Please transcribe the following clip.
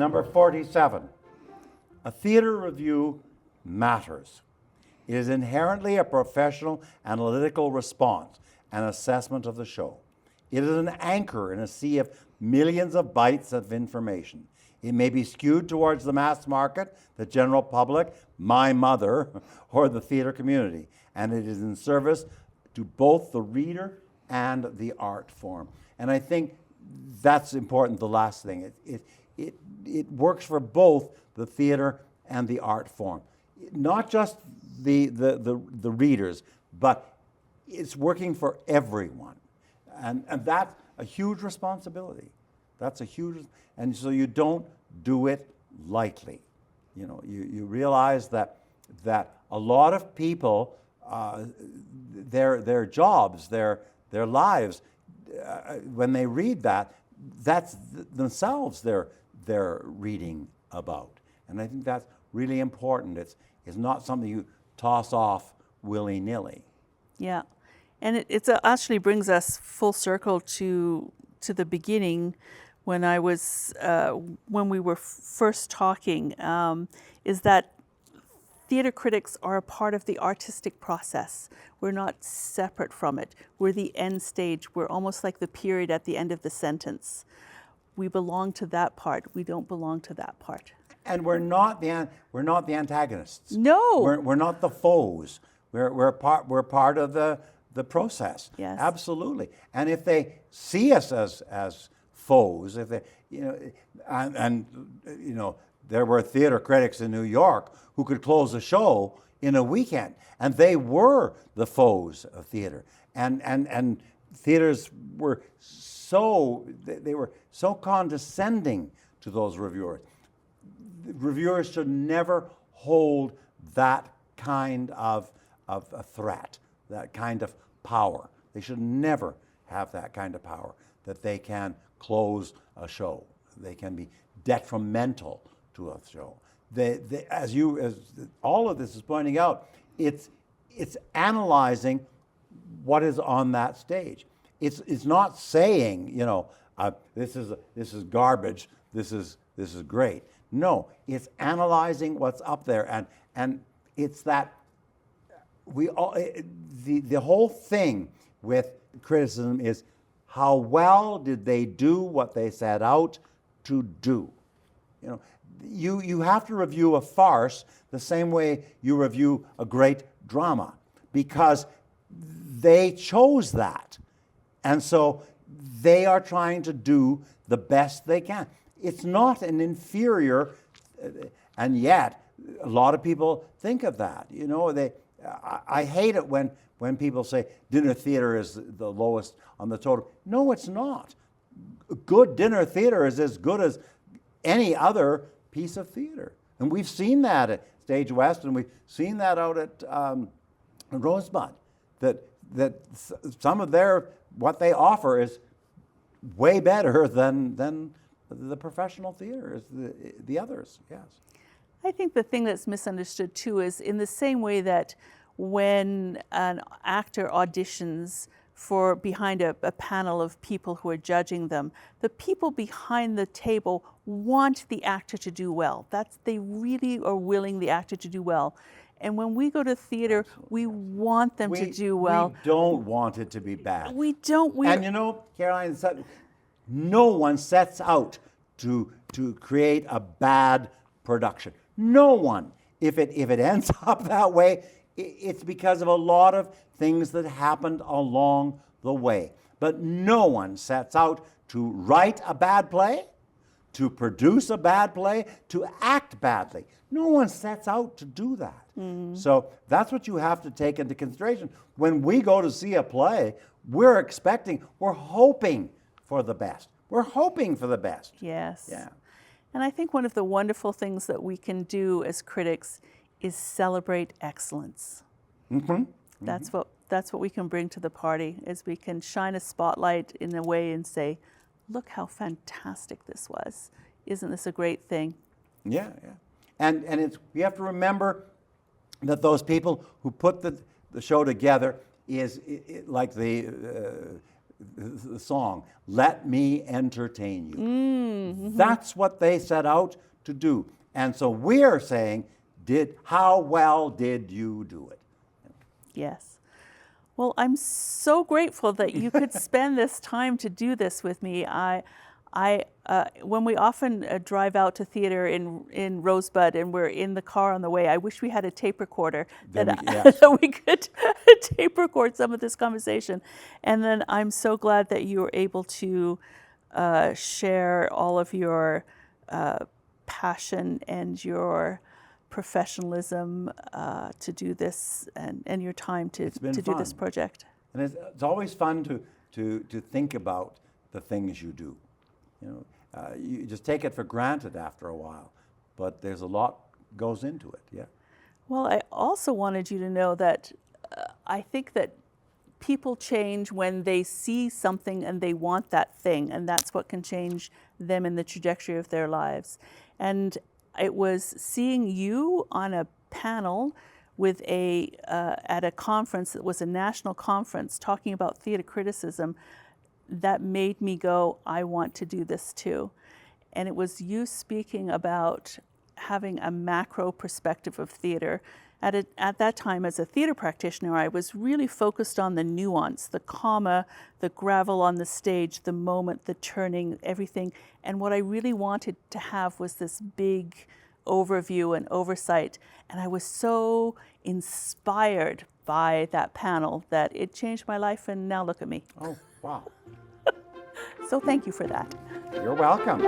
Number 47. A theater review matters. It is inherently a professional, analytical response and assessment of the show. It is an anchor in a sea of millions of bytes of information. It may be skewed towards the mass market, the general public, my mother, or the theater community, and it is in service to both the reader and the art form. And I think that's important, the last thing. It works for both the theater and the art form. Not just the readers, but it's working for everyone. And that's a huge responsibility. That's a huge, and so you don't do it lightly. You know, you realize that a lot of people, their jobs, their lives, when they read that, that's themselves they're reading about. And I think that's really important. It's not something you toss off willy-nilly. Yeah, and it actually brings us full circle to the beginning when I was when we were first talking. Is that theater critics are a part of the artistic process. We're not separate from it. We're the end stage. We're almost like the period at the end of the sentence. We belong to that part. We don't belong to that part. And we're not the antagonists. No, we're not the foes. We're part of the process. Yes, absolutely. And if they see us as foes, if they, and there were theater critics in New York who could close a show in a weekend, and they were the foes of theater. And theaters were they were so condescending to those reviewers. Reviewers should never hold that kind of a threat, that kind of power. They should never have that kind of power, that they can close a show. They can be detrimental to a show. As all of this is pointing out, it's analyzing what is on that stage. It's not saying, this is garbage, this is great. No, it's analyzing what's up there, and it's that the whole thing with criticism is how well did they do what they set out to do. You have to review a farce the same way you review a great drama, because they chose that, and so they are trying to do the best they can. It's not an inferior, and yet a lot of people think of that. I hate it when people say dinner theater is the lowest on the totem. No, it's not. Good dinner theater is as good as any other piece of theater, and we've seen that at Stage West, and we've seen that out at Rosebud. That some of what they offer is way better than the professional theater, is the others. Yes. I think the thing that's misunderstood too is in the same way that when an actor auditions for behind a panel of people who are judging them, the people behind the table want the actor to do well. They really are willing the actor to do well. And when we go to theater, we want them to do well. We don't want it to be bad. We don't. And Caroline, no one sets out to create a bad production. No one. If it ends up that way, it's because of a lot of things that happened along the way. But no one sets out to write a bad play, to produce a bad play, to act badly. No one sets out to do that. Mm. So that's what you have to take into consideration. When we go to see a play, we're hoping for the best. We're hoping for the best. Yes. Yeah. And I think one of the wonderful things that we can do as critics is celebrate excellence. Mm-hmm. That's what we can bring to the party, is we can shine a spotlight in a way and say, look how fantastic this was. Isn't this a great thing? Yeah, yeah. And we have to remember that those people who put the show together is like the the song, "Let Me Entertain You." That's what they set out to do. And so we're saying, how well did you do it? Yes. Well, I'm so grateful that you could spend this time to do this with me. When we often drive out to theater in Rosebud and we're in the car on the way, I wish we had a tape recorder that we could tape record some of this conversation. And then I'm so glad that you were able to share all of your passion and your professionalism to do this, and your time to do this project. And it's always fun to think about the things you do. You just take it for granted after a while, but there's a lot goes into it. Yeah. Well, I also wanted you to know that I think that people change when they see something and they want that thing, and that's what can change them in the trajectory of their lives. And it was seeing you on a panel with at a conference that was a national conference talking about theater criticism that made me go, I want to do this too. And it was you speaking about having a macro perspective of theater. At that time, as a theater practitioner, I was really focused on the nuance, the comma, the gravel on the stage, the moment, the turning, everything. And what I really wanted to have was this big overview and oversight. And I was so inspired by that panel that it changed my life, and now look at me. Oh, wow. So thank you for that. You're welcome.